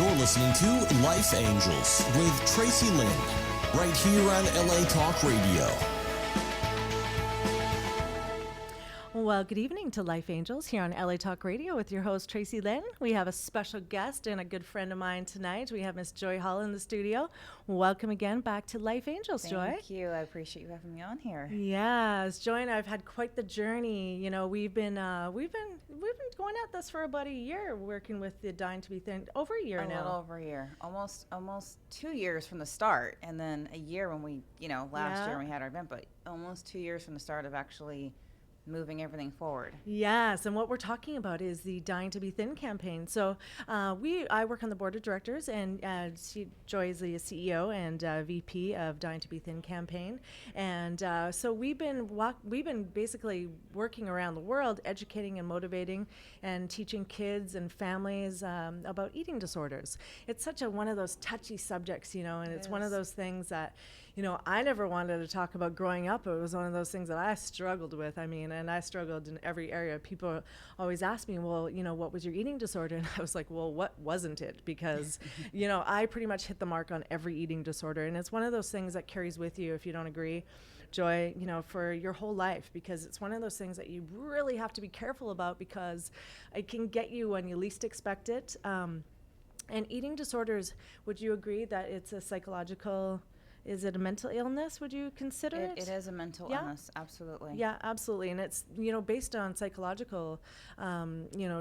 You're listening to Life Angels with Tracy Lynn, right here on LA Talk Radio. Well, good evening to Life Angels here on LA Talk Radio with your host, Tracy Lynn. We have a special guest and a good friend of mine tonight. We have Miss Joy Hall in the studio. Welcome again back to Life Angels, Joy. Thank you. I appreciate you having me on here. Yes, Joy and I have had quite the journey. You know, we've been going at this for about a year, working with the Dying to Be Thin. Over a year now. A little over a year. Almost 2 years from the start, and then a year when we, last year when we had our event, but almost 2 years from the start of actually moving everything forward. Yes, and what we're talking about is the Dying to Be Thin campaign. So I work on the board of directors, and Joy is the CEO and VP of Dying to Be Thin campaign. And so we've been basically working around the world, educating and motivating and teaching kids and families about eating disorders. It's such one of those touchy subjects, and it's one of those things that, I never wanted to talk about growing up. It was one of those things that I struggled with. And I struggled in every area. People always ask me, well, what was your eating disorder? And I was like, well, what wasn't it? Because, I pretty much hit the mark on every eating disorder. And it's one of those things that carries with you, if you don't agree, Joy, for your whole life, because it's one of those things that you really have to be careful about, because it can get you when you least expect it. And eating disorders, would you agree that it's a psychological... Is it a mental illness? Would you consider it? It is a mental illness, absolutely. Yeah, absolutely. And it's, based on psychological,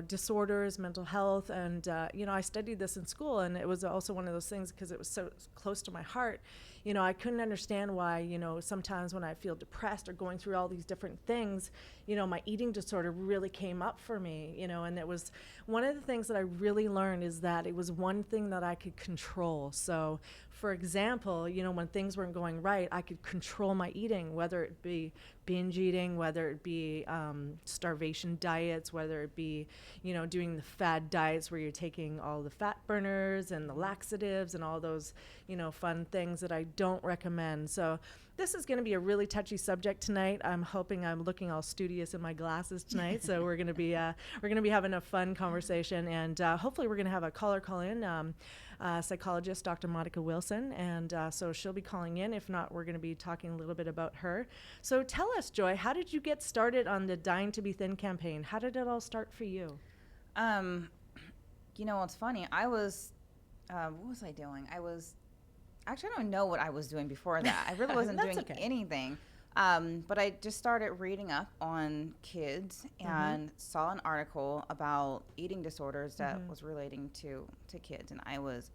disorders, mental health. And, I studied this in school, and it was also one of those things because it was so close to my heart. I couldn't understand why, sometimes when I feel depressed or going through all these different things, my eating disorder really came up for me, and it was one of the things that I really learned is that it was one thing that I could control. So, for example, when things weren't going right, I could control my eating, whether it be binge eating, whether it be starvation diets, whether it be, doing the fad diets where you're taking all the fat burners and the laxatives and all those, fun things that I don't recommend. So this is going to be a really touchy subject tonight. I'm looking all studious in my glasses tonight. So we're going to be having a fun conversation, and hopefully we're going to have a caller call in. Psychologist Dr. Monica Wilson, and so she'll be calling in. If not, we're going to be talking a little bit about her. So tell us, Joy, how did you get started on the Dying to Be Thin campaign? How did it all start for you? It's funny. I was, what was I doing? I don't know what I was doing before that. I really wasn't doing anything. But I just started reading up on kids and saw an article about eating disorders that was relating to kids. And I was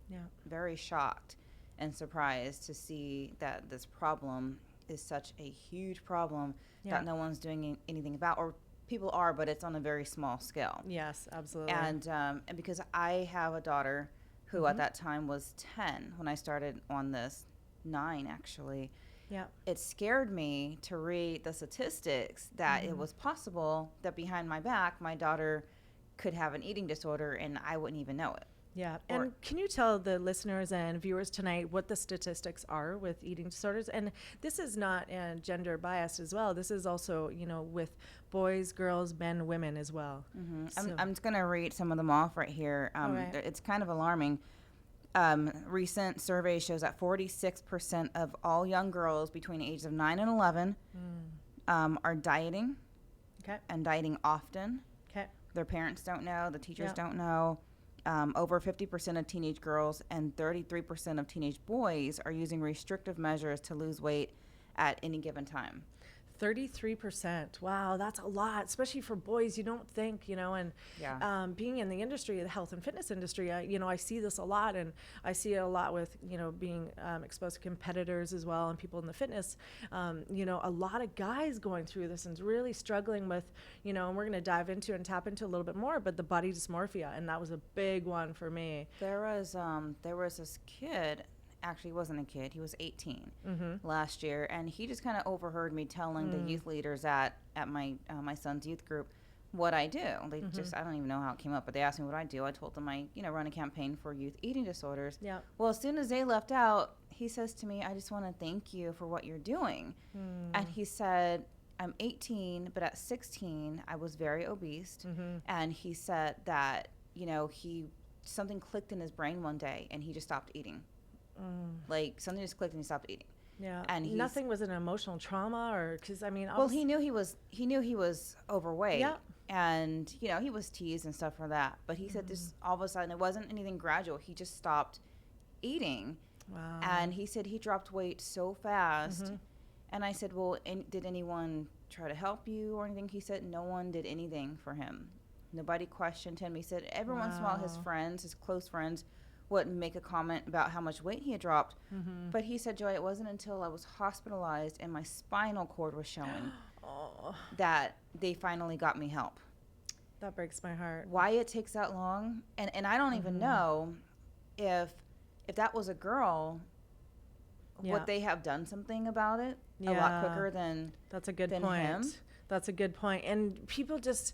very shocked and surprised to see that this problem is such a huge problem that no one's doing anything about, or people are, but it's on a very small scale. Yes, absolutely. And because I have a daughter who at that time was 10 when I started on this, 9 actually. Yeah. It scared me to read the statistics that it was possible that behind my back, my daughter could have an eating disorder and I wouldn't even know it. Yeah. And can you tell the listeners and viewers tonight what the statistics are with eating disorders? And this is not gender biased as well. This is also, with boys, girls, men, women as well. So. I'm just going to read some of them off right here. Right. It's kind of alarming. Recent survey shows that 46% of all young girls between the ages of 9 and 11 are dieting and dieting often. Okay. Their parents don't know. The teachers don't know. Over 50% of teenage girls and 33% of teenage boys are using restrictive measures to lose weight at any given time. 33%. Wow, that's a lot, especially for boys. You don't think, and being in the industry, the health and fitness industry, I see this a lot, and I see it a lot with, being exposed to competitors as well and people in the fitness. A lot of guys going through this and really struggling with, and we're going to dive into and tap into a little bit more, but the body dysmorphia, and that was a big one for me. There was this kid. Actually, he wasn't a kid. He was 18 last year, and he just kind of overheard me telling the youth leaders at my son's youth group what I do. They just, I don't even know how it came up, but they asked me what I do. I told them I run a campaign for youth eating disorders. Yeah. Well, as soon as they left out, he says to me, "I just want to thank you for what you're doing." And he said, "I'm 18, but at 16, I was very obese." And he said that, he something clicked in his brain one day and he just stopped eating. Like something just clicked and he stopped eating. Yeah. And nothing was an emotional trauma, or because I mean, well, he knew he was overweight. Yeah. And you know, he was teased and stuff for that. But he said this all of a sudden, it wasn't anything gradual. He just stopped eating. Wow. And he said he dropped weight so fast. And I said, well, did anyone try to help you or anything? He said no one did anything for him. Nobody questioned him. He said every once in a while his friends, his close friends, would make a comment about how much weight he had dropped. But he said, Joy, it wasn't until I was hospitalized and my spinal cord was showing that they finally got me help. That breaks my heart. Why it takes that long, and I don't even know if that was a girl, would they have done something about it a lot quicker than that's a good than point. him? That's a good point. And people just,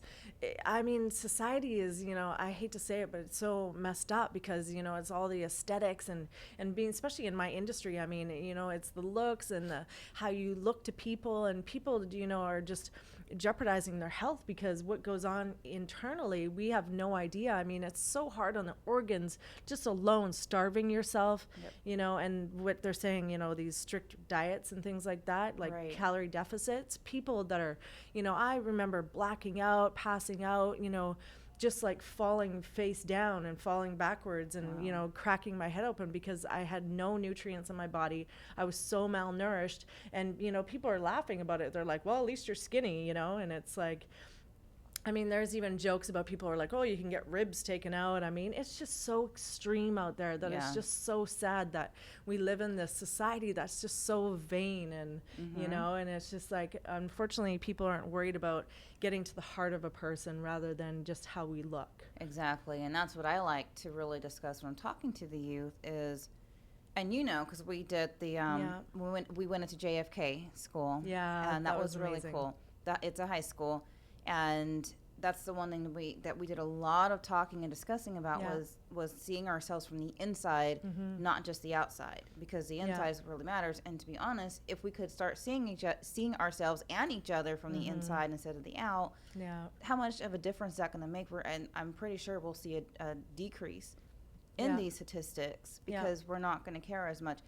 I mean, society is, you know, I hate to say it, but it's so messed up because, you know, it's all the aesthetics and being, especially in my industry, I mean, you know, it's the looks and the how you look to people, and people, you know, are just jeopardizing their health because what goes on internally, we have no idea. I mean, it's so hard on the organs just alone, starving yourself, you know, and what they're saying, you know, these strict diets and things like that, like calorie deficits, people that are, you know, I remember blacking out, passing out, you know, just like falling face down and falling backwards and, you know, cracking my head open because I had no nutrients in my body. I was so malnourished. And, you know, people are laughing about it. They're like, well, at least you're skinny, you know? And it's like, I mean, there's even jokes about people who are like, oh, you can get ribs taken out. I mean, it's just so extreme out there that it's just so sad that we live in this society that's just so vain and, you know, and it's just like, unfortunately, people aren't worried about getting to the heart of a person rather than just how we look. Exactly. And that's what I like to really discuss when I'm talking to the youth is, and you know, because we did the, we went into JFK school. Yeah. And that was really amazing. cool. It's a high school. And that's the one thing that we did a lot of talking and discussing about was seeing ourselves from the inside, not just the outside, because the inside is what really matters. And to be honest, if we could start seeing ourselves and each other from the inside instead of the out, how much of a difference is that going to make? And I'm pretty sure we'll see a decrease in these statistics because we're not going to care as much.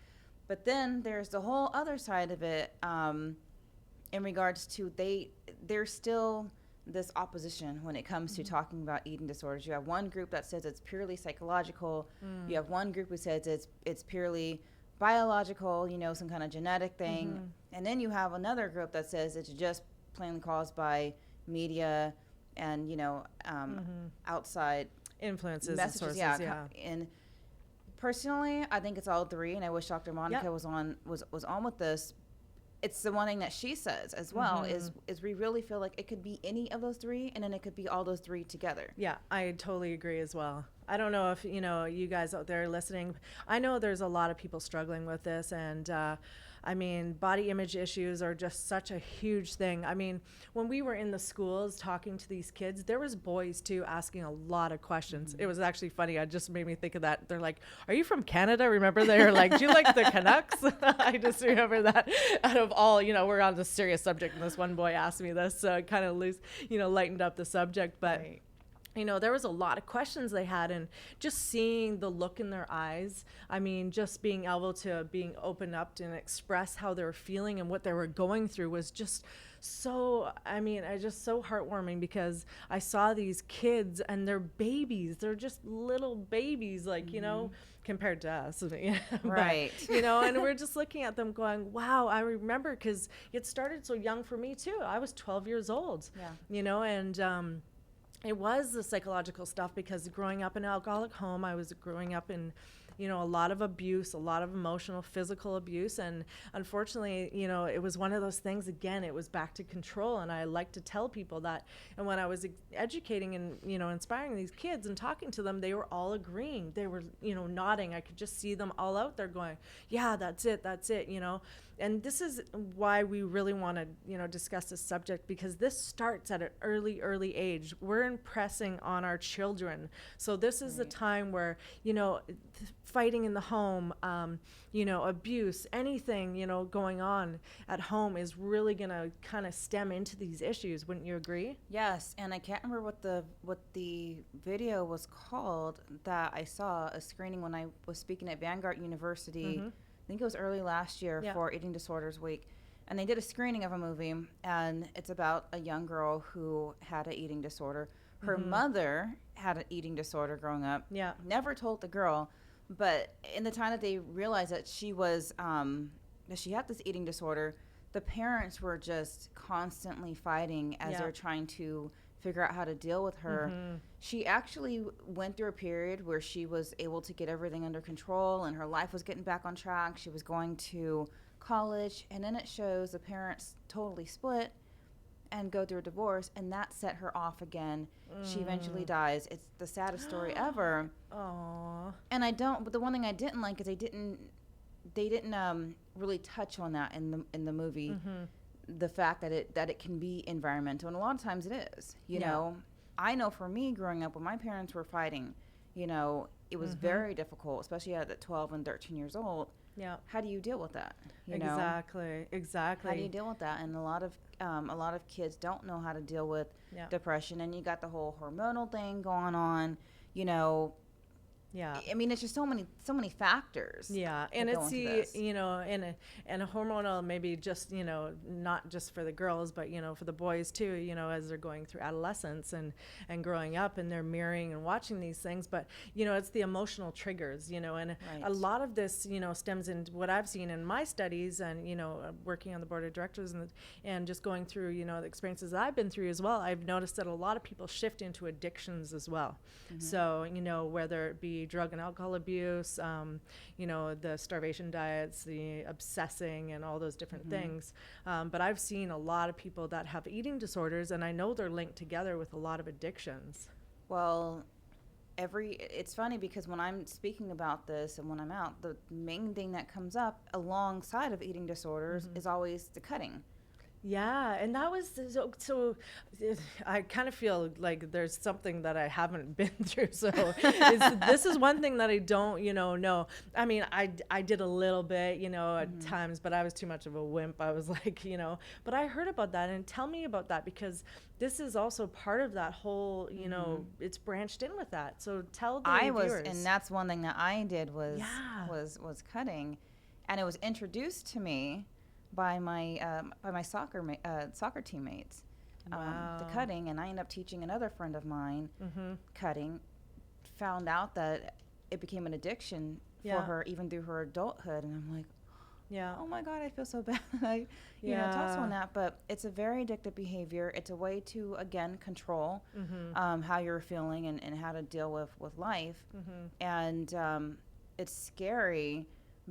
But then there's the whole other side of it in regards to there's still this opposition when it comes to talking about eating disorders. You have one group that says it's purely psychological. You have one group who says it's purely biological, you know, some kind of genetic thing. And then you have another group that says it's just plainly caused by media and, you know, outside influences messages. And sources, And personally, I think it's all three, and I wish Dr. Monica was on with this. It's the one thing that she says as well is we really feel like it could be any of those three, and then it could be all those three together. Yeah, I totally agree as well. I don't know if, you know, you guys out there listening, I know there's a lot of people struggling with this, and I mean, body image issues are just such a huge thing. I mean, when we were in the schools talking to these kids, there was boys too asking a lot of questions. It was actually funny. It just made me think of that. They're like, are you from Canada? Remember they were like, do you like the Canucks? I just remember that out of all, you know, we're on the serious subject and this one boy asked me this, so it kind of lightened up the subject. But you know, there was a lot of questions they had, and just seeing the look in their eyes, I mean, just being able to being open up and express how they were feeling and what they were going through was just so, I mean, just so heartwarming, because I saw these kids and they're babies. They're just little babies, like, you know, compared to us. Right. But, you know, and we're just looking at them going, wow, I remember, because it started so young for me too. I was 12 years old, you know, and it was the psychological stuff, because growing up in an alcoholic home, I was growing up in, you know, a lot of abuse, a lot of emotional, physical abuse. And unfortunately, you know, it was one of those things, again, it was back to control. And I like to tell people that. And when I was educating and, you know, inspiring these kids and talking to them, they were all agreeing. They were, you know, nodding. I could just see them all out there going, yeah, that's it, you know. And this is why we really want to, you know, discuss this subject, because this starts at an early age. We're iron pressing on our children. So this is the time where, fighting in the home, abuse, anything, going on at home is really going to kind of stem into these issues. Wouldn't you agree? Yes, and I can't remember what the video was called that I saw a screening when I was speaking at Vanguard University. I think it was early last year for Eating Disorders Week. And they did a screening of a movie, and it's about a young girl who had an eating disorder. Her mother had an eating disorder growing up. Yeah. Never told the girl, but in the time that they realized that she was that she had this eating disorder, the parents were just constantly fighting as they're trying to figure out how to deal with her. She actually went through a period where she was able to get everything under control, and her life was getting back on track. She was going to college, and then it shows the parents totally split and go through a divorce, and that set her off again. She eventually dies. It's the saddest story ever. Aww. And but the one thing I didn't like is they didn't really touch on that in the movie. The fact that it can be environmental, and a lot of times it is. You know, I know for me growing up when my parents were fighting, it was very difficult, especially at 12 and 13 years old. Yeah. How do you deal with that? Exactly. How do you deal with that? And a lot of kids don't know how to deal with depression, and you got the whole hormonal thing going on. I mean, it's just so many factors. Yeah, and it's and a hormonal, maybe just not just for the girls, but for the boys too. As they're going through adolescence and growing up, and they're mirroring and watching these things. But it's the emotional triggers. And a lot of this stems in what I've seen in my studies, and working on the board of directors and just going through the experiences that I've been through as well. I've noticed that a lot of people shift into addictions as well. So whether it be drug and alcohol abuse, the starvation diets, the obsessing, and all those different things. But I've seen a lot of people that have eating disorders, and I know they're linked together with a lot of addictions. Well, it's funny because when I'm speaking about this and when I'm out, the main thing that comes up alongside of eating disorders is always the cutting. Yeah, and that was so I kind of feel like there's something that I haven't been through. So this is one thing that I don't, know. I mean, I did a little bit, at times, but I was too much of a wimp. I was like, but I heard about that, and tell me about that, because this is also part of that whole, it's branched in with that. So tell the viewers. And that's one thing that I did was cutting, and it was introduced to me by my soccer teammates. The cutting, and I ended up teaching another friend of mine cutting. Found out that it became an addiction for her even through her adulthood, and I'm like, oh my God, I feel so bad. Touch on that, but it's a very addictive behavior. It's a way to again control how you're feeling and how to deal with life, and it's scary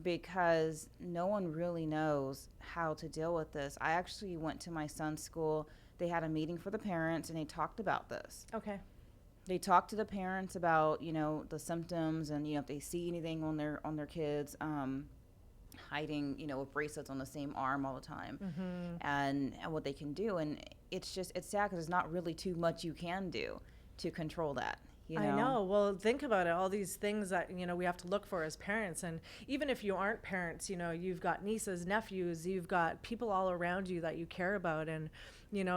because no one really knows how to deal with this. I actually went to my son's school. They had a meeting for the parents, and they talked about this. Okay. They talked to the parents about, the symptoms, and, if they see anything on their kids, hiding, with bracelets on the same arm all the time, and what they can do. And it's sad because there's not really too much you can do to control that. I know. Well, think about it. All these things that, we have to look for as parents. And even if you aren't parents, you've got nieces, nephews, you've got people all around you that you care about. And,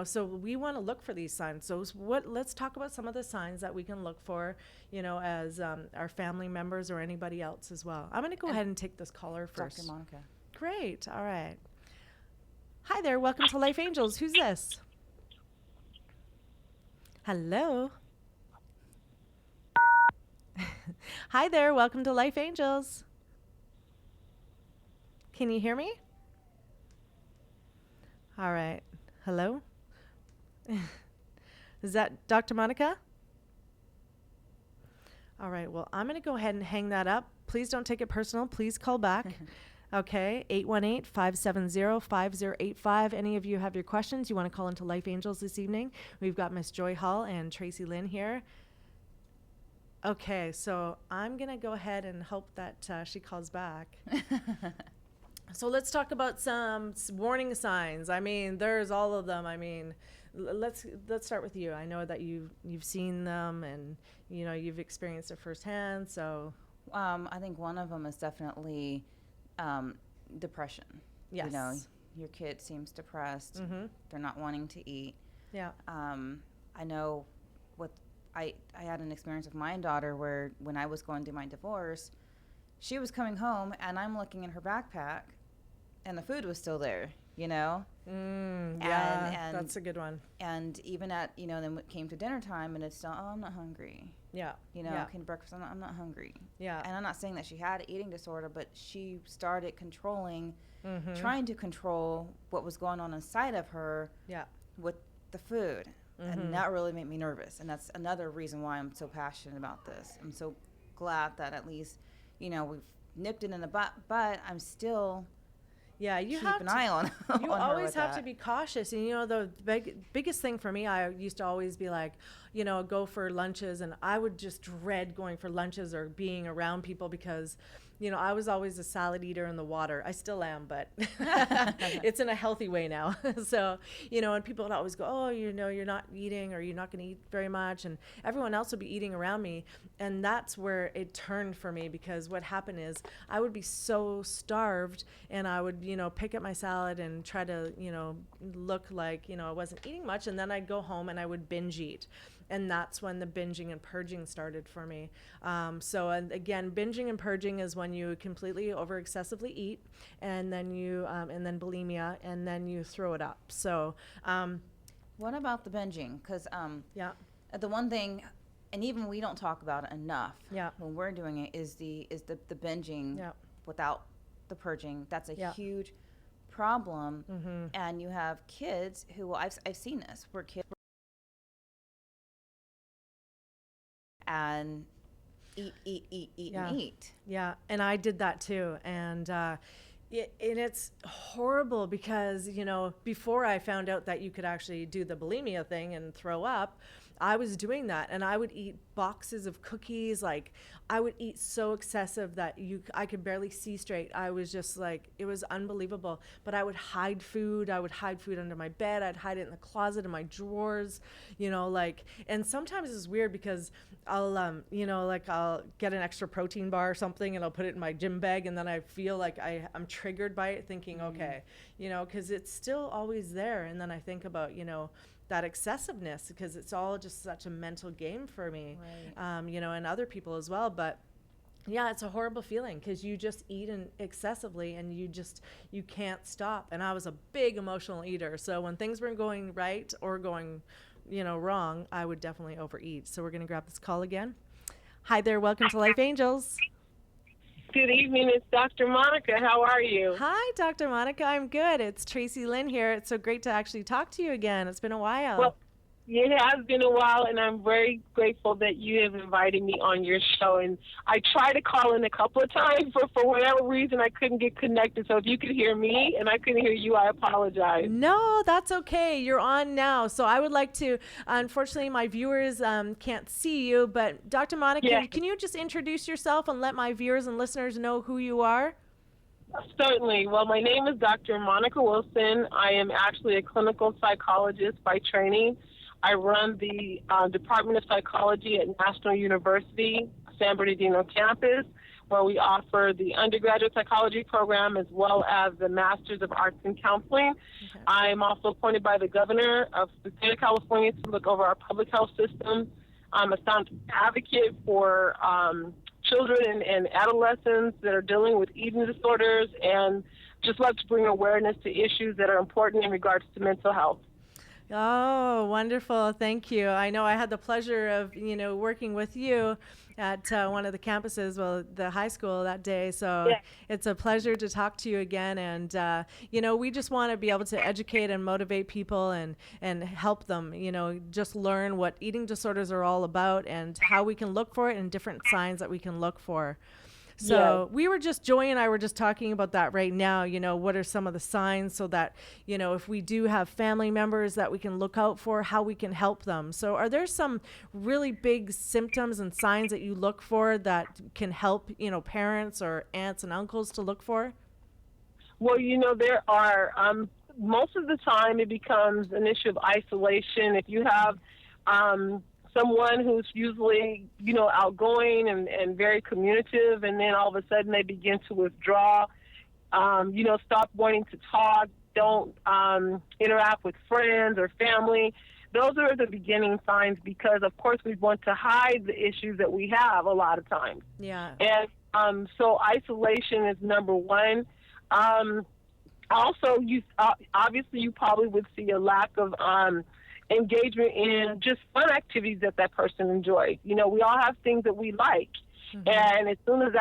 so we want to look for these signs. So let's talk about some of the signs that we can look for, as our family members or anybody else as well. I'm going to go ahead and take this caller first. Dr. Monica. Great. All right. Hi there. Welcome to Life Angels. Who's this? Hello. Hi there, welcome to Life Angels. Can you hear me? All right. Hello? Is that Dr. Monica? All right, well, I'm going to go ahead and hang that up. Please don't take it personal. Please call back. Okay, 818-570-5085. Any of you have your questions, you want to call into Life Angels this evening, we've got Miss Joy Hall and Tracy Lynn here. Okay, so I'm going to go ahead and hope that she calls back. So let's talk about some warning signs. I mean, there's all of them. I mean, let's start with you. I know that you've seen them, and you've experienced it firsthand. So I think one of them is definitely depression. yes, your kid seems depressed. Mm-hmm. They're not wanting to eat. Yeah. I know what I had an experience with my daughter where when I was going through my divorce, she was coming home and I'm looking in her backpack and the food was still there, yeah, and that's a good one. And even at, then it came to dinner time and it's still, oh, I'm not hungry. Yeah. Can breakfast, I'm not hungry. Yeah. And I'm not saying that she had an eating disorder, but she started controlling, Mm-hmm. trying to control what was going on inside of her Yeah. with the food. Mm-hmm. And that really made me nervous. And that's another reason why I'm so passionate about this. I'm so glad that at least, we've nipped it in the butt, but I'm still you keep have an to, eye on you on her always with have that. to be cautious. And the biggest thing for me, I used to always be like, go for lunches, and I would just dread going for lunches or being around people because I was always a salad eater in the water. I still am, but it's in a healthy way now. So, and people would always go, oh, you're not eating, or you're not going to eat very much. And everyone else would be eating around me. And that's where it turned for me, because what happened is I would be so starved, and I would, pick at my salad and try to, look like, I wasn't eating much. And then I'd go home and I would binge eat. And that's when the binging and purging started for me. And again, binging and purging is when you completely over excessively eat, and then and then bulimia, and then you throw it up. So, What about the binging? Because yeah, the one thing, and even we don't talk about it enough Yeah. when we're doing it, is the binging Yeah. without the purging. That's a Yeah. huge problem. Mm-hmm. And you have kids who, I've seen this, where kids and eat, Yeah. and eat. Yeah, and I did that too, and it's horrible because before I found out that you could actually do the bulimia thing and throw up, I was doing that, and I would eat boxes of cookies. Like, I would eat so excessive that I could barely see straight. I was just like, it was unbelievable. But I would hide food. I would hide food under my bed. I'd hide it in the closet, in my drawers, and sometimes it's weird because I'll, I'll get an extra protein bar or something, and I'll put it in my gym bag, and then I feel like I'm triggered by it, thinking, okay, because it's still always there. And then I think about, that excessiveness, because it's all just such a mental game for me, Right. And other people as well. But yeah, it's a horrible feeling because you just eat excessively, and you can't stop. And I was a big emotional eater. So when things weren't going right or going, wrong, I would definitely overeat. So we're going to grab this call again. Hi there. Welcome to Life Angels. Good evening. It's Dr. Monica. How are you? Hi, Dr. Monica. I'm good. It's Tracy Lynn here. It's so great to actually talk to you again. It's been a while. Well, it has been a while, and I'm very grateful that you have invited me on your show. And I tried to call in a couple of times, but for whatever reason, I couldn't get connected. So if you could hear me and I couldn't hear you, I apologize. No, that's okay. You're on now. So I would like to, unfortunately, my viewers can't see you, but Dr. Monica, Yeah. Can you just introduce yourself and let my viewers and listeners know who you are? Certainly. Well, my name is Dr. Monica Wilson. I am actually a clinical psychologist by training. I run the Department of Psychology at National University, San Bernardino campus, where we offer the undergraduate psychology program as well as the Masters of Arts in Counseling. Okay. I am also appointed by the governor of the state of California to look over our public health system. I'm a sound advocate for children and adolescents that are dealing with eating disorders, and just love to bring awareness to issues that are important in regards to mental health. Oh, wonderful. Thank you. I know I had the pleasure of, working with you at one of the campuses, well, the high school that day. So Yeah. It's a pleasure to talk to you again. And, we just want to be able to educate and motivate people and help them, just learn what eating disorders are all about and how we can look for it and different signs that we can look for. So Joy and I were just talking about that right now, what are some of the signs so that, if we do have family members that we can look out for, how we can help them. So are there some really big symptoms and signs that you look for that can help, parents or aunts and uncles to look for? Well, there are most of the time it becomes an issue of isolation. If you have someone who's usually, outgoing and very communicative, and then all of a sudden they begin to withdraw, stop wanting to talk, don't interact with friends or family. Those are the beginning signs, because, of course, we want to hide the issues that we have a lot of times. Yeah. And so isolation is number one. Also, obviously you probably would see a lack of engagement in just fun activities that person enjoys. We all have things that we like, and as soon as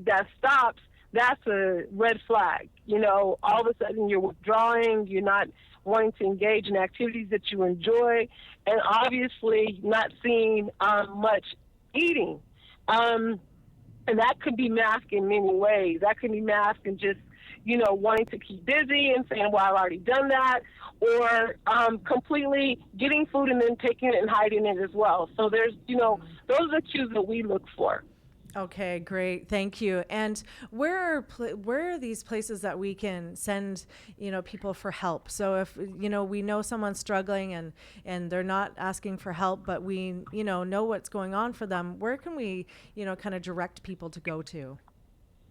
that stops, that's a red flag. All of a sudden you're withdrawing, you're not wanting to engage in activities that you enjoy, and obviously not seeing much eating. And that could be masked in many ways. That could be masked in just, wanting to keep busy and saying, well, I've already done that, or completely getting food and then taking it and hiding it as well. So there's, those are the cues that we look for. Okay, great. Thank you. And where are these places that we can send, people for help? So if, we know someone's struggling and they're not asking for help, but we, know what's going on for them, where can we, kind of direct people to go to?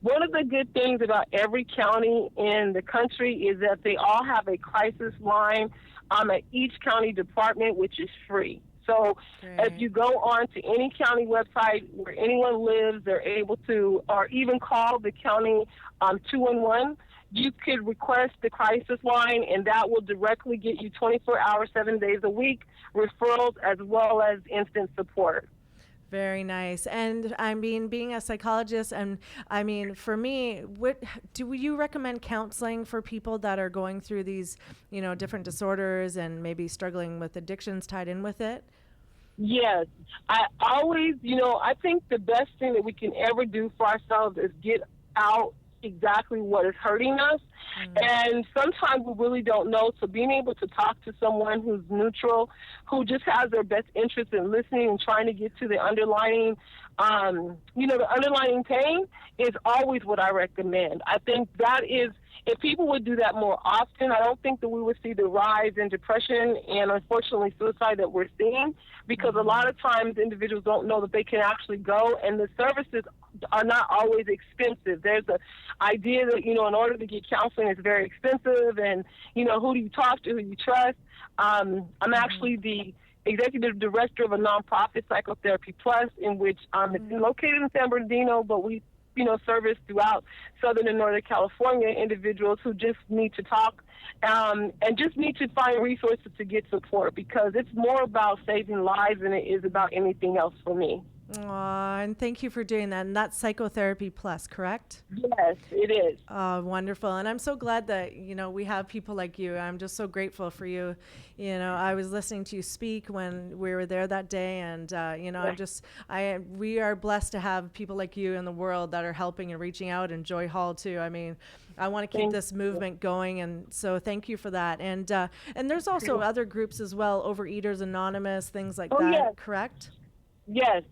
One of the good things about every county in the country is that they all have a crisis line at each county department, which is free. So if you go on to any county website where anyone lives, they're able to, or even call the county 211. You could request the crisis line, and that will directly get you 24 hours, 7 days a week, referrals, as well as instant support. Very nice. And being a psychologist, and for me, what do you recommend counseling for people that are going through these, different disorders and maybe struggling with addictions tied in with it? Yes. I always, I think the best thing that we can ever do for ourselves is get out exactly what is hurting us. And sometimes we really don't know. So being able to talk to someone who's neutral, who just has their best interest in listening and trying to get to the underlying, the underlying pain is always what I recommend. I think that is, if people would do that more often, I don't think that we would see the rise in depression and, unfortunately, suicide that we're seeing, because a lot of times individuals don't know that they can actually go, and the services are not always expensive. There's an idea that, in order to get counseling, it's very expensive, and, who do you talk to, who you trust. I'm actually the executive director of a nonprofit, Psychotherapy Plus, in which it's located in San Bernardino, but we service throughout Southern and Northern California individuals who just need to talk and just need to find resources to get support, because it's more about saving lives than it is about anything else for me. And thank you for doing that. And that's Psychotherapy Plus, correct? Yes, it is. Wonderful. And I'm so glad that, we have people like you. I'm just so grateful for you. I was listening to you speak when we were there that day, and, we are blessed to have people like you in the world that are helping and reaching out, and Joy Hall too. I want to keep this movement going, and so thank you for that. And there's also other groups as well, Overeaters Anonymous, things like that, yes. Correct? Yes.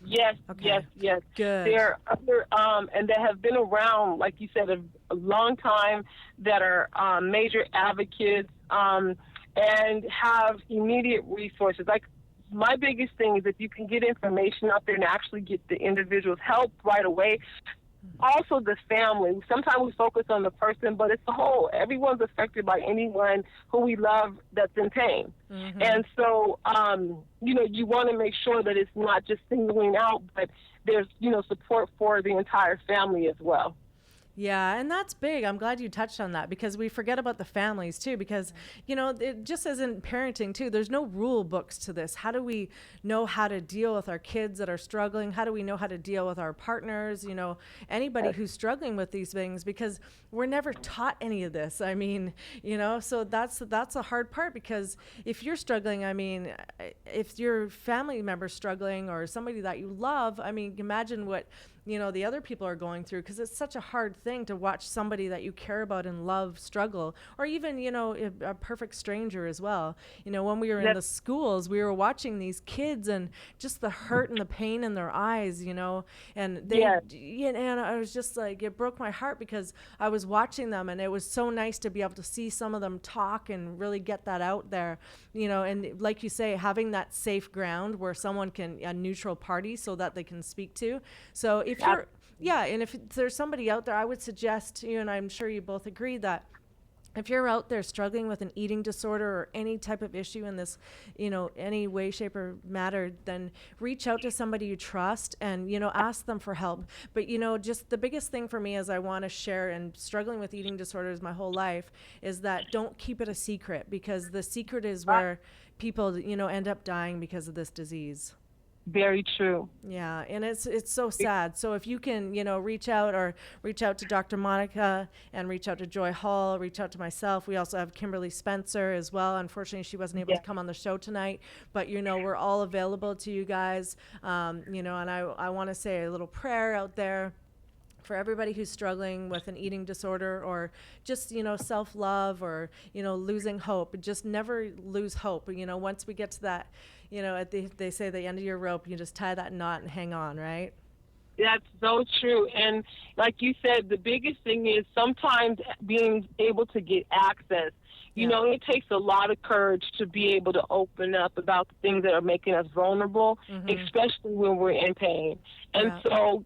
Yes, okay. yes. Good. There are other, and that have been around, like you said, a long time, that are major advocates and have immediate resources. Like, my biggest thing is if you can get information out there and actually get the individuals help right away. Also the family. Sometimes we focus on the person, but it's the whole. Everyone's affected by anyone who we love that's in pain. And so, you want to make sure that it's not just singling out, but there's, support for the entire family as well. Yeah, and that's big. I'm glad you touched on that, because we forget about the families too, because, it just isn't parenting too. There's no rule books to this. How do we know how to deal with our kids that are struggling? How do we know how to deal with our partners? Anybody who's struggling with these things, because we're never taught any of this. So that's a hard part, because if you're struggling, if your family member's struggling, or somebody that you love, imagine what the other people are going through, because it's such a hard thing to watch somebody that you care about and love struggle, or even, a perfect stranger as well. When we were in the schools, we were watching these kids and just the hurt and the pain in their eyes, and they, and I was just like, it broke my heart because I was watching them, and it was so nice to be able to see some of them talk and really get that out there, and like you say, having that safe ground where someone can, a neutral party, so that they can speak to. So if you're, and if there's somebody out there, I would suggest to you, and I'm sure you both agree, that if you're out there struggling with an eating disorder or any type of issue in this, any way, shape, or matter, then reach out to somebody you trust and, ask them for help. But, just the biggest thing for me is I want to share, and struggling with eating disorders my whole life, is that don't keep it a secret, because the secret is where people, end up dying because of this disease. Very true. Yeah, and it's so sad. So if you can, reach out to Dr. Monica, and reach out to Joy Hall, reach out to myself. We also have Kimberly Spencer as well. Unfortunately, she wasn't able to come on the show tonight, but we're all available to you guys. And I want to say a little prayer out there for everybody who's struggling with an eating disorder, or just, self-love, or, losing hope. Just never lose hope. Once we get to that, they say the end of your rope, you just tie that knot and hang on, right? That's so true. And like you said, the biggest thing is sometimes being able to get access. It takes a lot of courage to be able to open up about the things that are making us vulnerable, especially when we're in pain. And so,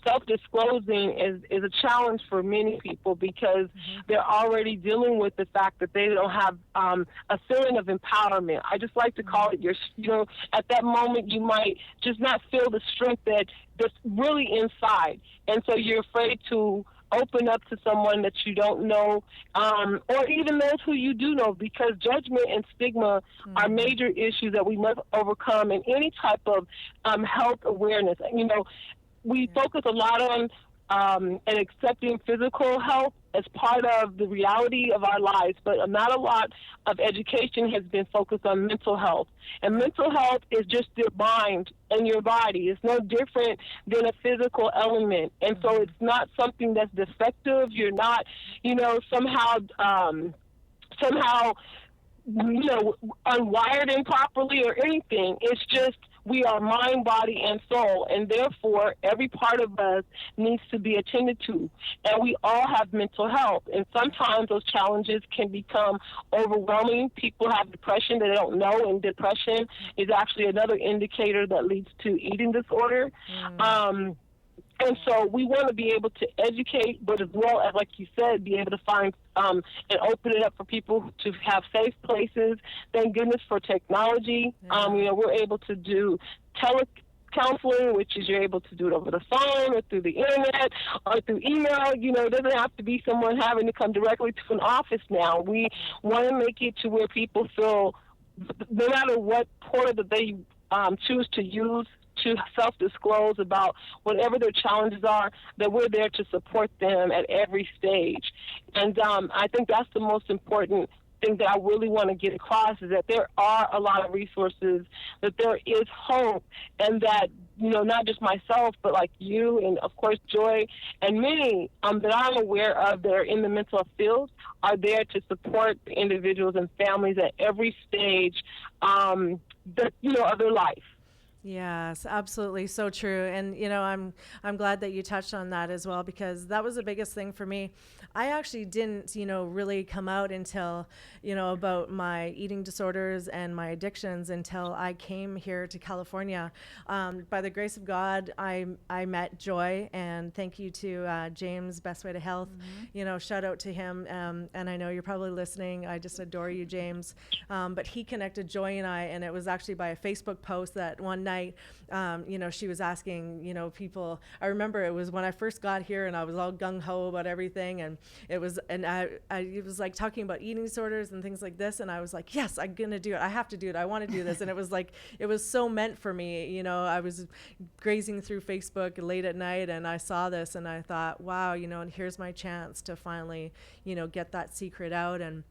self-disclosing is a challenge for many people, because they're already dealing with the fact that they don't have a feeling of empowerment. I just like to call it at that moment you might just not feel the strength that's really inside. And so you're afraid to open up to someone that you don't know, or even those who you do know, because judgment and stigma are major issues that we must overcome in any type of health awareness. We focus a lot on and accepting physical health as part of the reality of our lives, but not a lot of education has been focused on mental health. And mental health is just your mind and your body. It's no different than a physical element. And so it's not something that's defective. You're not, somehow unwired improperly or anything. It's just we are mind, body, and soul, and therefore every part of us needs to be attended to. And we all have mental health, and sometimes those challenges can become overwhelming. People have depression that they don't know, and depression is actually another indicator that leads to eating disorder. And so we want to be able to educate, but as well as, like you said, be able to find and open it up for people to have safe places. Thank goodness for technology. We're able to do telecounseling, which is you're able to do it over the phone or through the internet or through email. It doesn't have to be someone having to come directly to an office now. We want to make it to where people feel, no matter what portal that they choose to use, to self-disclose about whatever their challenges are, that we're there to support them at every stage. And I think that's the most important thing that I really want to get across, is that there are a lot of resources, that there is hope, and that, not just myself, but like you and, of course, Joy, and many that I'm aware of that are in the mental health field are there to support the individuals and families at every stage of their life. Yes, absolutely. So true. And, I'm glad that you touched on that as well, because that was the biggest thing for me. I actually didn't, really come out until, about my eating disorders and my addictions until I came here to California. By the grace of God, I met Joy, and thank you to James, Best Way to Health. Shout out to him. And I know you're probably listening. I just adore you, James. But he connected Joy and I, and it was actually by a Facebook post that one night, she was asking, people. I remember it was when I first got here, and I was all gung-ho about everything, and it was like talking about eating disorders and things like this, and I was like, yes, I'm gonna do it. I have to do it. I want to do this. And it was like, it was so meant for me. I was grazing through Facebook late at night, and I saw this, and I thought, wow, and here's my chance to finally, get that secret out. And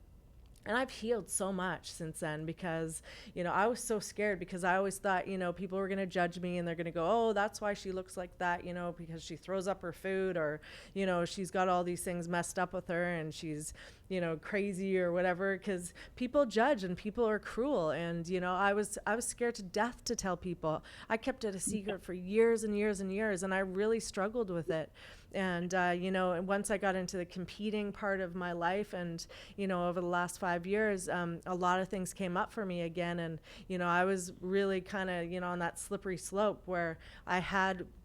And I've healed so much since then because, I was so scared because I always thought, people were going to judge me and they're going to go, oh, that's why she looks like that, because she throws up her food, or, she's got all these things messed up with her and she's, crazy or whatever, because people judge and people are cruel. And, I was scared to death to tell people. I kept it a secret for years and years and years, and I really struggled with it. And, once I got into the competing part of my life and, over the last 5 years, a lot of things came up for me again. And, I was really kind of, on that slippery slope where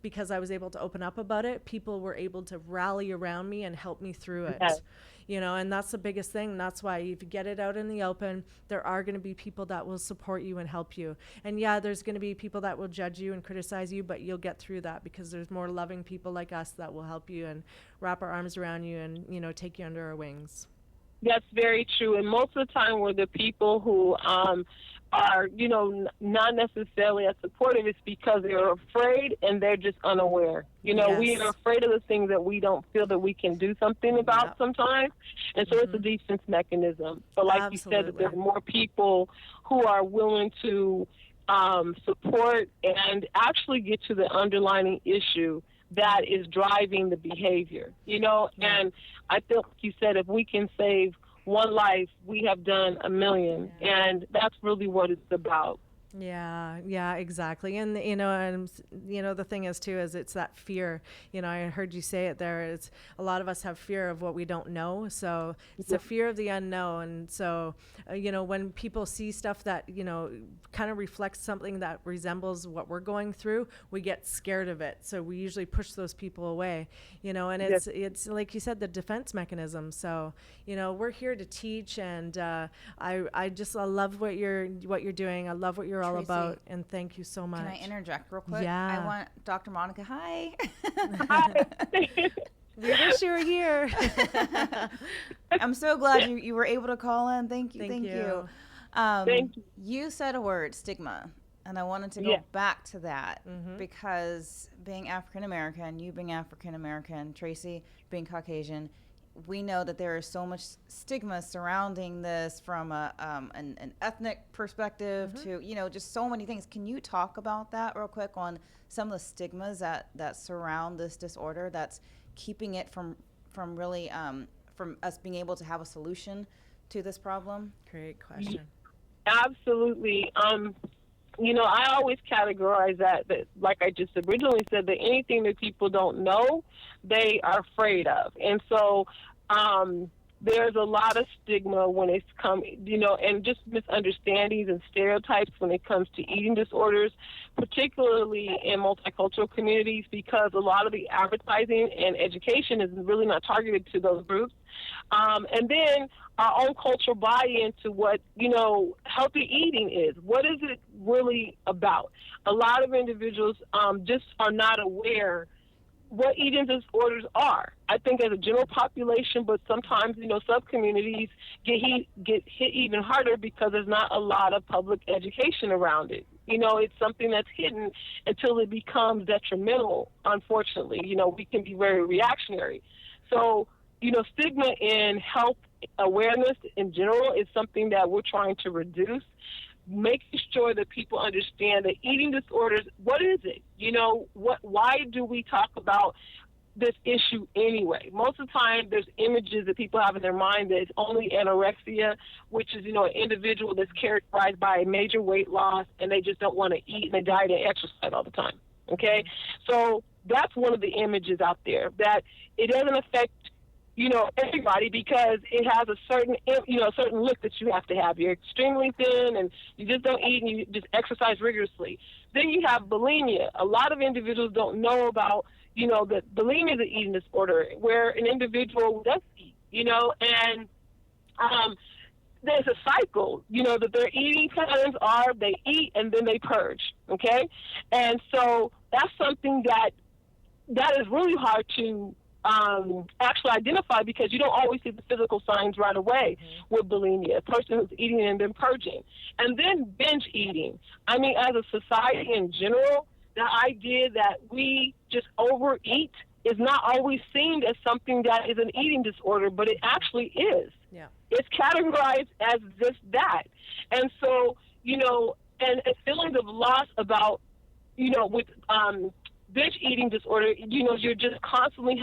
because I was able to open up about it, people were able to rally around me and help me through it. Yes. And that's the biggest thing. That's why if you get it out in the open, there are going to be people that will support you and help you. And yeah, there's going to be people that will judge you and criticize you, but you'll get through that because there's more loving people like us that will help you and wrap our arms around you and, take you under our wings. That's very true. And most of the time we're the people who are, not necessarily as supportive. It's because they're afraid and they're just unaware. Yes. We are afraid of the things that we don't feel that we can do something about sometimes. And so it's a defense mechanism. But like you said, that there are more people who are willing to support and actually get to the underlying issue that is driving the behavior, and I think you said if we can save one life, we have done a million, and that's really what it's about. Yeah, exactly. And, the thing is too, is it's that fear, I heard you say it there, is a lot of us have fear of what we don't know. So it's a fear of the unknown. So, when people see stuff that, kind of reflects something that resembles what we're going through, we get scared of it. So we usually push those people away, and it's like you said, the defense mechanism. So, we're here to teach, and I love what you're doing. I love what you're all Tracy, about, and thank you so much. Can I interject real quick? Yeah. I want Dr. Monica. Hi. Hi. We wish you were here. I'm so glad you were able to call in. Thank you. Thank you. Thank you. You said a word, stigma, and I wanted to go back to that because being African American, you being African American, Tracy being Caucasian, we know that there is so much stigma surrounding this from an ethnic perspective to, just so many things. Can you talk about that real quick on some of the stigmas that surround this disorder that's keeping it from really from us being able to have a solution to this problem? Great question. Absolutely. I always categorize that, like I just originally said, that anything that people don't know, they are afraid of. And so there's a lot of stigma when it's and just misunderstandings and stereotypes when it comes to eating disorders, particularly in multicultural communities, because a lot of the advertising and education is really not targeted to those groups. And then our own cultural buy-in to what, healthy eating is. What is it really about? A lot of individuals just are not aware what eating disorders are. I think as a general population, but sometimes, sub-communities get hit even harder because there's not a lot of public education around it. It's something that's hidden until it becomes detrimental, unfortunately. We can be very reactionary. So, stigma in health awareness in general is something that we're trying to reduce, making sure that people understand that eating disorders, what is it? Why do we talk about this issue anyway? Most of the time, there's images that people have in their mind that it's only anorexia, which is, an individual that's characterized by a major weight loss and they just don't want to eat and they diet and exercise all the time. Okay? So that's one of the images out there, that it doesn't affect everybody because it has a certain look that you have to have. You're extremely thin and you just don't eat and you just exercise rigorously. Then you have bulimia. A lot of individuals don't know about, that bulimia is an eating disorder where an individual does eat, and there's a cycle, that their eating patterns are they eat and then they purge, okay? And so that's something that is really hard to actually identify because you don't always see the physical signs right away with bulimia, a person who's eating and then purging. And then binge eating. I mean, as a society in general, the idea that we just overeat is not always seen as something that is an eating disorder, but it actually is. Yeah. It's categorized as just that. And so, and feelings of loss about, with binge eating disorder, you're just constantly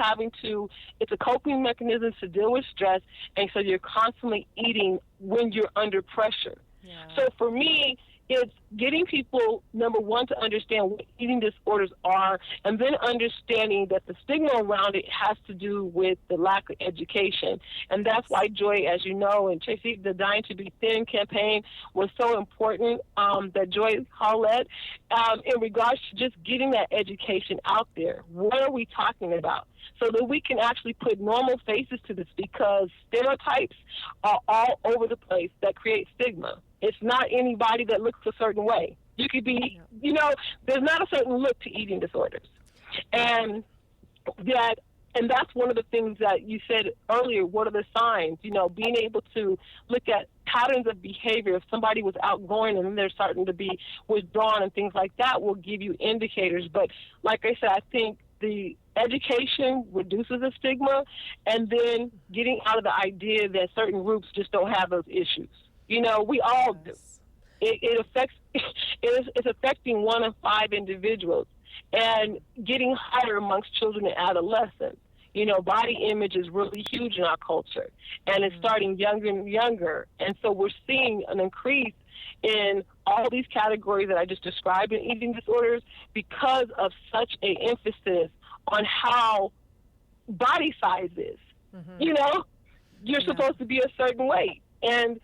it's a coping mechanism to deal with stress, and so you're constantly eating when you're under pressure. Yeah. So for me, it's getting people, number one, to understand what eating disorders are, and then understanding that the stigma around it has to do with the lack of education. And that's why Joy, as you know, and Tracy, the Dying to Be Thin campaign was so important, that Joy led, in regards to just getting that education out there. What are we talking about? So that we can actually put normal faces to this, because stereotypes are all over the place that create stigma. It's not anybody that looks a certain way. You could be, there's not a certain look to eating disorders. And that's one of the things that you said earlier. What are the signs? Being able to look at patterns of behavior. If somebody was outgoing and then they're starting to be withdrawn and things like that will give you indicators. But like I said, I think the education reduces the stigma, and then getting out of the idea that certain groups just don't have those issues. We all do. It's affecting 1 in 5 individuals, and getting higher amongst children and adolescents. Body image is really huge in our culture, and it's starting younger and younger. And so we're seeing an increase in all these categories that I just described in eating disorders because of such an emphasis on how body size is. You're supposed to be a certain weight. And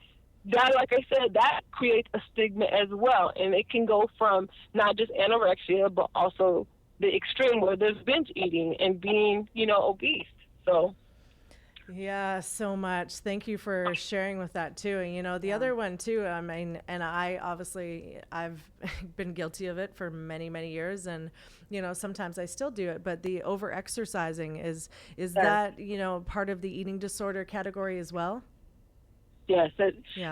that, like I said, that creates a stigma as well. And it can go from not just anorexia, but also the extreme where there's binge eating and being, obese. So. Yeah, so much. Thank you for sharing with that too. And the other one too, and I've been guilty of it for many, many years, and sometimes I still do it, but the over exercising is that, part of the eating disorder category as well? Yes,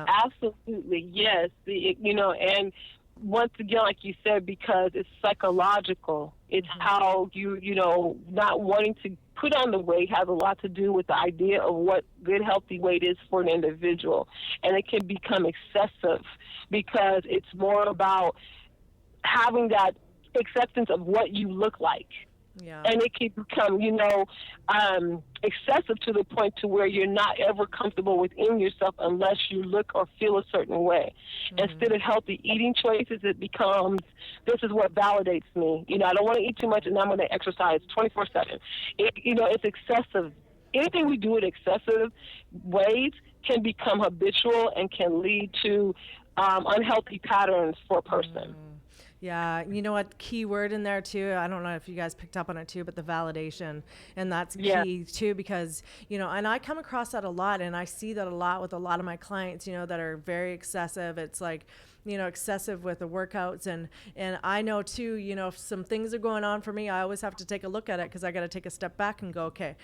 absolutely. Yes. And once again, like you said, because it's psychological, it's how not wanting to put on the weight has a lot to do with the idea of what good, healthy weight is for an individual. And it can become excessive because it's more about having that acceptance of what you look like. Yeah. And it can become, excessive to the point to where you're not ever comfortable within yourself unless you look or feel a certain way. Instead of healthy eating choices, it becomes, this is what validates me. I don't want to eat too much, and I'm going to exercise 24/7. It's excessive. Anything we do in excessive ways can become habitual and can lead to unhealthy patterns for a person. Yeah, you know what, key word in there too, I don't know if you guys picked up on it too, but the validation. And that's key too, because, and I come across that a lot, and I see that a lot with a lot of my clients, that are very excessive. It's like, excessive with the workouts. And I know too, if some things are going on for me, I always have to take a look at it, because I got to take a step back and go, okay,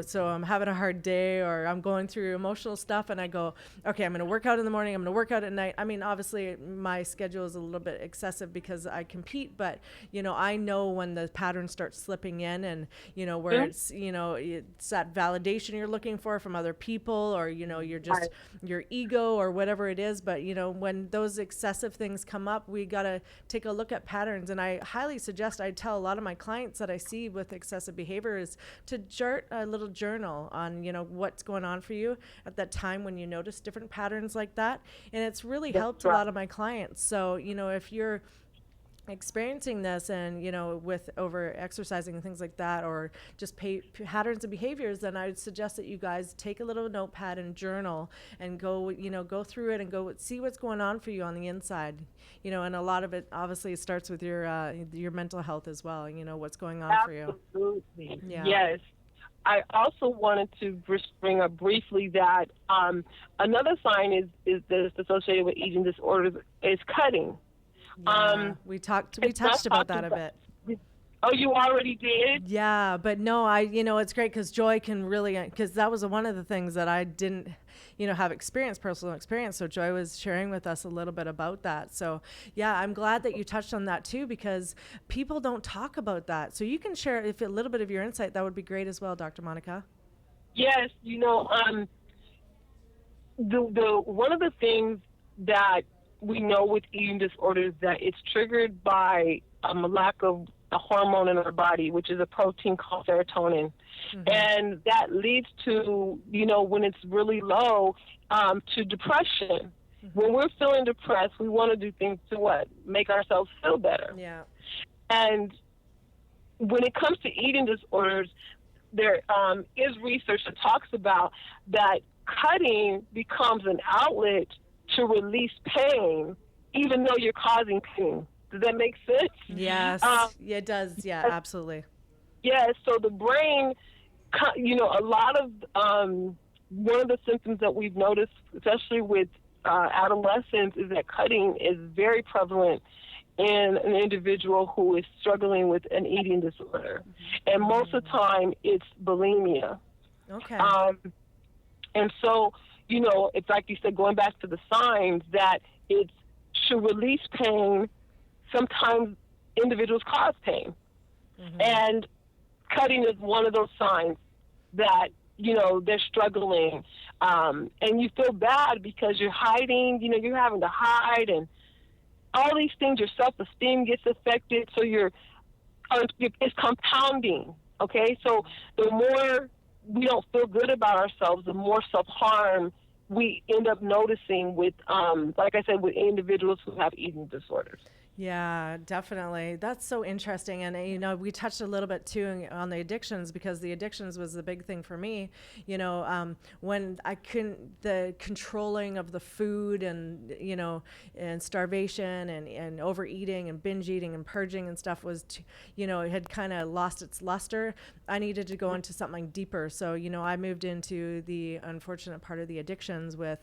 so I'm having a hard day, or I'm going through emotional stuff, and I go, okay, I'm going to work out in the morning, I'm going to work out at night. I mean, obviously my schedule is a little bit excessive because I compete, but, I know when the pattern starts slipping in, and, where it's, it's that validation you're looking for from other people, or, you're just your ego or whatever it is. But, when those excessive things come up, we got to take a look at patterns. And I highly suggest, I tell a lot of my clients that I see with excessive behavior is to jot a little journal on, what's going on for you at that time when you notice different patterns like that. And it's really helped a lot of my clients. So, if you're experiencing this, and with over exercising and things like that, or just patterns of behaviors, then I would suggest that you guys take a little notepad and journal, and go go through it, and go see what's going on for you on the inside. And a lot of it obviously starts with your mental health as well. What's going on for you. Absolutely. Yes. I also wanted to just bring up briefly that another sign is that's associated with eating disorders is cutting. We touched about that a bit. Oh, you already did? Yeah, but no, it's great because Joy can really, because that was one of the things that I didn't, have personal experience. So Joy was sharing with us a little bit about that. So yeah, I'm glad that you touched on that too, because people don't talk about that. So you can share if a little bit of your insight, that would be great as well, Dr. Monica. Yes, the one of the things that we know with eating disorders that it's triggered by a lack of a hormone in our body, which is a protein called serotonin. Mm-hmm. And that leads to, when it's really low, to depression. Mm-hmm. When we're feeling depressed, we want to do things to what? Make ourselves feel better. Yeah. And when it comes to eating disorders, there is research that talks about that cutting becomes an outlet to release pain, even though you're causing pain. Does that make sense? Yes, it does. Yeah, absolutely. Yeah, so the brain, a lot of, one of the symptoms that we've noticed, especially with adolescents, is that cutting is very prevalent in an individual who is struggling with an eating disorder. Mm-hmm. And most of the time, it's bulimia. Okay. And so, it's like you said, going back to the signs that it's to release pain. Sometimes individuals cause pain. Mm-hmm. And cutting is one of those signs that, they're struggling. And you feel bad because you're hiding, you're having to hide, and all these things, your self-esteem gets affected. So it's compounding, okay? So the more we don't feel good about ourselves, the more self-harm we end up noticing with, like I said, with individuals who have eating disorders. Yeah, definitely. That's so interesting. And, we touched a little bit too on the addictions, because the addictions was the big thing for me, when I couldn't, the controlling of the food and, and starvation and overeating and binge eating and purging and stuff was, it had kind of lost its luster. I needed to go into something deeper. So, I moved into the unfortunate part of the addictions with,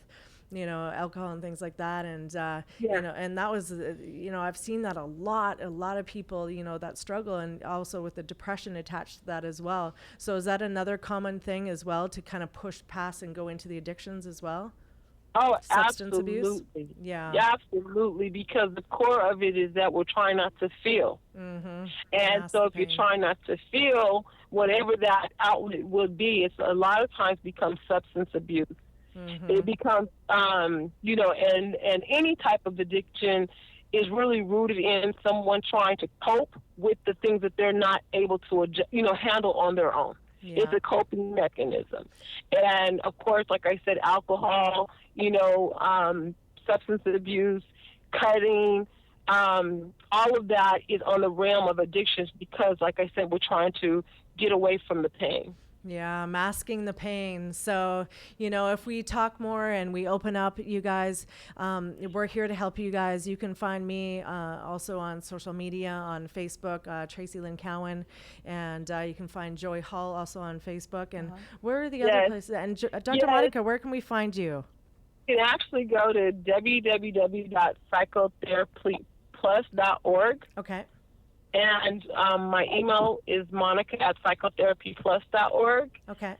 alcohol and things like that. And, and that was, I've seen that a lot of people, that struggle, and also with the depression attached to that as well. So is that another common thing as well, to kind of push past and go into the addictions as well? Oh, Substance absolutely. abuse? Yeah. Absolutely, because the core of it is that we're trying not to feel. Mm-hmm. And so if you're trying not to feel, whatever that outlet would be, it's a lot of times becomes substance abuse. Mm-hmm. It becomes, and any type of addiction is really rooted in someone trying to cope with the things that they're not able to, handle on their own. Yeah. It's a coping mechanism. And, of course, like I said, alcohol, substance abuse, cutting, all of that is on the realm of addictions because, like I said, we're trying to get away from the pain. Yeah, masking the pain. So, if we talk more and we open up, you guys, we're here to help you guys. You can find me also on social media, on Facebook, Tracy Lynn Cowan, and you can find Joy Hall also on Facebook. And where are the other places? And Dr. Monica, where can we find you? You can actually go to www.psychotherapyplus.org. Okay. And my email is monica@psychotherapyplus.org. Okay.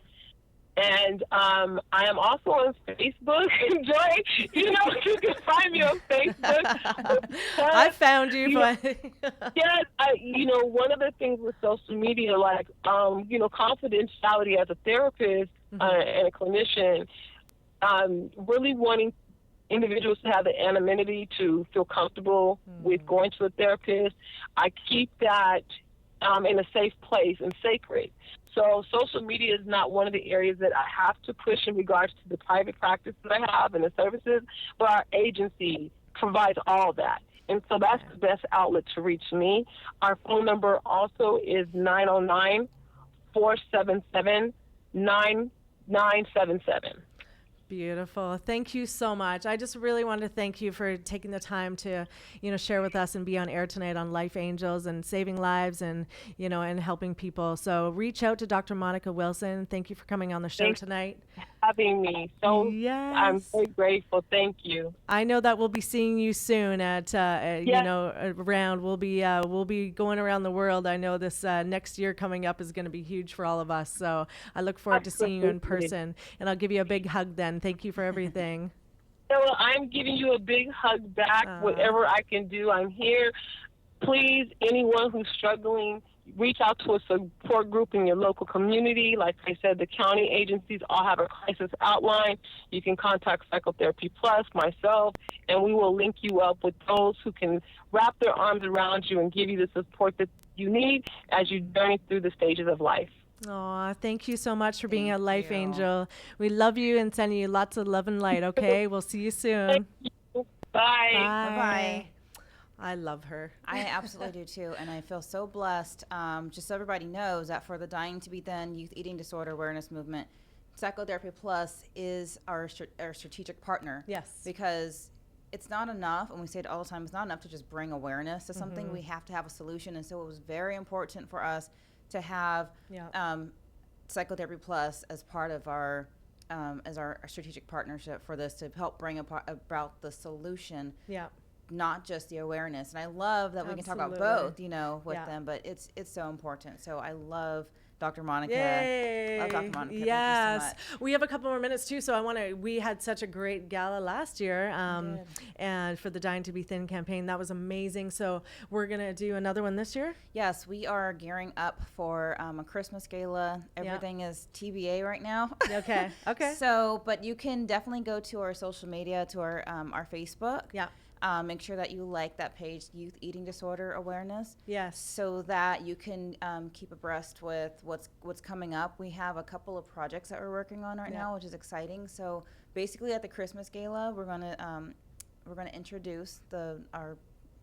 And I am also on Facebook. Joy, you can find me on Facebook. I found you. Yes, one of the things with social media, like, confidentiality as a therapist and a clinician, really wanting individuals to have the anonymity to feel comfortable with going to a therapist. I keep that in a safe place and sacred. So social media is not one of the areas that I have to push in regards to the private practice that I have and the services, but our agency provides all that. And so that's the best outlet to reach me. Our phone number also is 909-477-9977. Beautiful. Thank you so much. I just really wanted to thank you for taking the time to, share with us and be on air tonight on Life Angels and saving lives and, and helping people. So reach out to Dr. Monica Wilson. Thank you for coming on the show tonight. having me. So Yes. I'm very grateful. Thank you. I know that we'll be seeing you soon at you Yes. know, around. We'll be going around the world. I know this next year coming up is going to be huge for all of us. So I look forward to seeing you in Absolutely. person, and I'll give you a big hug then. Thank you for everything. So I'm giving you a big hug back. Whatever I can do, I'm here. Please, anyone who's struggling, reach out to a support group in your local community. Like I said, the county agencies all have a crisis outline. You can contact Psychotherapy Plus, myself, and we will link you up with those who can wrap their arms around you and give you the support that you need as you journey through the stages of life. Aw, thank you so much for being a Thank life you. angel. We love you and sending you lots of love and light, okay? We'll see you soon. Bye. Bye-bye. I love her. I absolutely do too, and I feel so blessed. Just so everybody knows that for the Dying to Be Thin Youth Eating Disorder Awareness Movement, Psychotherapy Plus is our strategic partner. Yes. Because it's not enough, and we say it all the time, it's not enough to just bring awareness to something. We have to have a solution, and so it was very important for us to have Psychotherapy Plus as part of our as our strategic partnership for this to help bring about the solution. Yeah. Not just the awareness. And I love that we can talk about Absolutely. both, you know, with them, but it's so important. So I love Dr. Monica. Yay. Love Dr. Monica. Yes. Thank you so much. We have a couple more minutes too, so we had such a great gala last year, and for the Dying to Be Thin campaign, that was amazing. So we're going to do another one this year? Yes, we are gearing up for a Christmas gala. Everything is TBA right now. Okay. Okay. So, but you can definitely go to our social media, to our Facebook. Yeah. Make sure that you like that page, Youth Eating Disorder Awareness. Yes. So that you can keep abreast with what's coming up. We have a couple of projects that we're working on right now, which is exciting. So basically, at the Christmas gala, we're gonna introduce our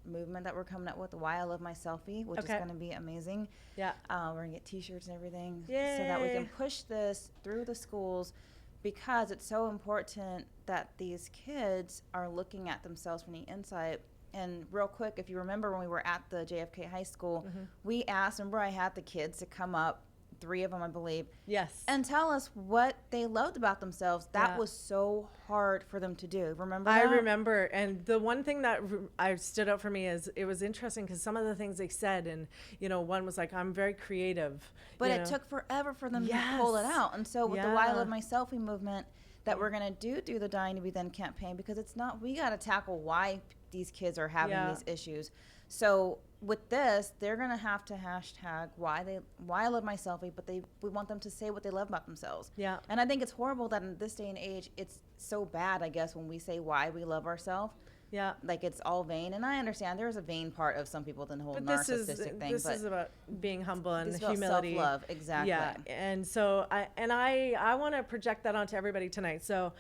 movement that we're coming up with, the Why I Love My Selfie, which is gonna be amazing. Yeah. We're gonna get T-shirts and everything, Yay. so that we can push this through the schools. Because it's so important that these kids are looking at themselves from the inside. And real quick, if you remember when we were at the JFK High School, we asked, remember I had the kids to come up, 3 of them I believe, Yes. and tell us what they loved about themselves. That was so hard for them to do. Remember I that? remember. And the one thing that I stood out for me is it was interesting because some of the things they said, and, you know, one was like, I'm very creative. But you it know? took forever for them to pull it out. And so with the Why I Love My Selfie movement that we're going to do through the Dying to Be Thin campaign, because it's not, we got to tackle why these kids are having these issues. So with this, they're going to have to hashtag why I love my selfie, but we want them to say what they love about themselves. Yeah. And I think it's horrible that in this day and age, it's so bad, I guess, when we say why we love ourselves. Yeah. Like it's all vain. And I understand there's a vain part of some people than the whole narcissistic thing. This is about being humble and it's about humility. self-love, exactly. Yeah. And so I want to project that onto everybody tonight. So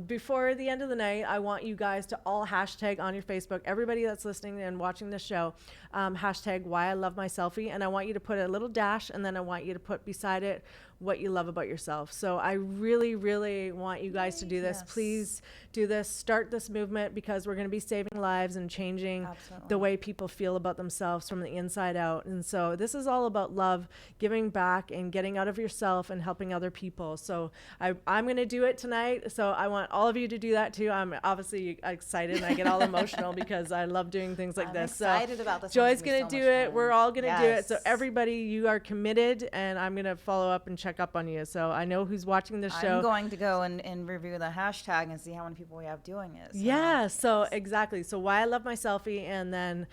before the end of the night, I want you guys to all hashtag on your Facebook, everybody that's listening and watching this show, hashtag why I love my selfie. And I want you to put a little dash, and then I want you to put beside it what you love about yourself. So I really, really want you guys to do this. Yes. Please do this. Start this movement, because we're going to be saving lives and changing the way people feel about themselves from the inside out. And so this is all about love, giving back, and getting out of yourself and helping other people. So I'm going to do it tonight. So I want all of you to do that too. I'm obviously excited, and I get all emotional because I love doing things like this. I'm excited about this. Joy's going to do it. We're all going to do it. So Yes. everybody, you are committed, and I'm going to follow up and check up on you. So I know who's watching this show. I'm going to go and review the hashtag and see how many people we have doing it. So. Yeah, so exactly. So why I love my selfie, and then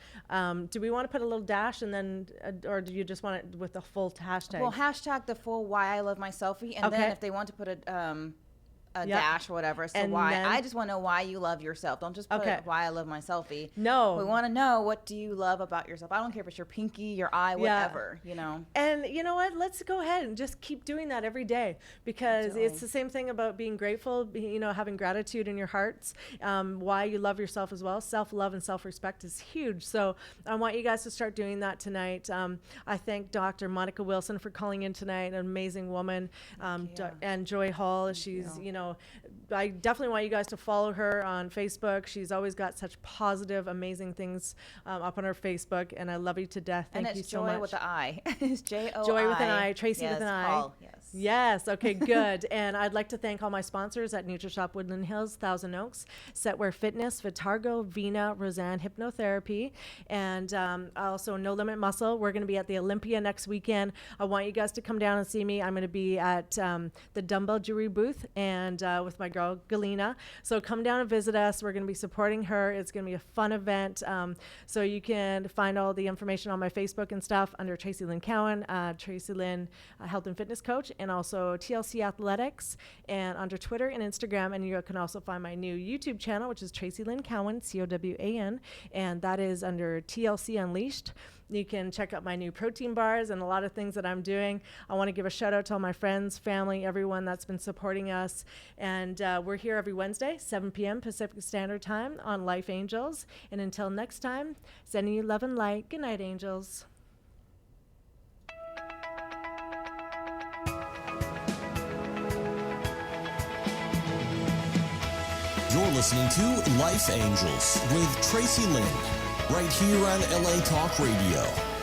do we want to put a little dash, and then, or do you just want it with the full hashtag? Well, hashtag the full why I love my selfie, and then if they want to put a dash or whatever as to And why, then- I just want to know why you love yourself. Don't just put why I love my selfie. No. We want to know, what do you love about yourself? I don't care if it's your pinky, your eye, whatever, you know. And you know what? Let's go ahead and just keep doing that every day, because Absolutely. it's the same thing about being grateful, you know, having gratitude in your hearts, why you love yourself as well. Self-love and self-respect is huge. So I want you guys to start doing that tonight. I thank Dr. Monica Wilson for calling in tonight, an amazing woman, and Joy Hall. She's, you know, I definitely want you guys to follow her on Facebook. She's always got such positive, amazing things up on her Facebook, and I love you to death. Thank and you it's so Joy much. with the I. It's J-O-I. Joy with an I, Tracy with an I. Hall, yes. Yes. Okay, good. And I'd like to thank all my sponsors at NutriShop Woodland Hills, Thousand Oaks, Setwear Fitness, Vitargo, Vina, Roseanne Hypnotherapy, and also No Limit Muscle. We're going to be at the Olympia next weekend. I want you guys to come down and see me. I'm going to be at the Dumbbell Jewelry booth and with my girl Galena. So come down and visit us. We're going to be supporting her. It's going to be a fun event. So you can find all the information on my Facebook and stuff under Tracy Lynn Cowan, Tracy Lynn Health and Fitness Coach, and also TLC Athletics, and under Twitter and Instagram. And you can also find my new YouTube channel, which is Tracy Lynn Cowan, COWAN, and that is under TLC Unleashed. You can check out my new protein bars and a lot of things that I'm doing. I want to give a shout out to all my friends, family, everyone that's been supporting us. And we're here every Wednesday, 7 p.m. Pacific Standard Time on Life Angels. And until next time, sending you love and light. Good night, angels. You're listening to Life Angels with Tracy Lynn, right here on LA Talk Radio.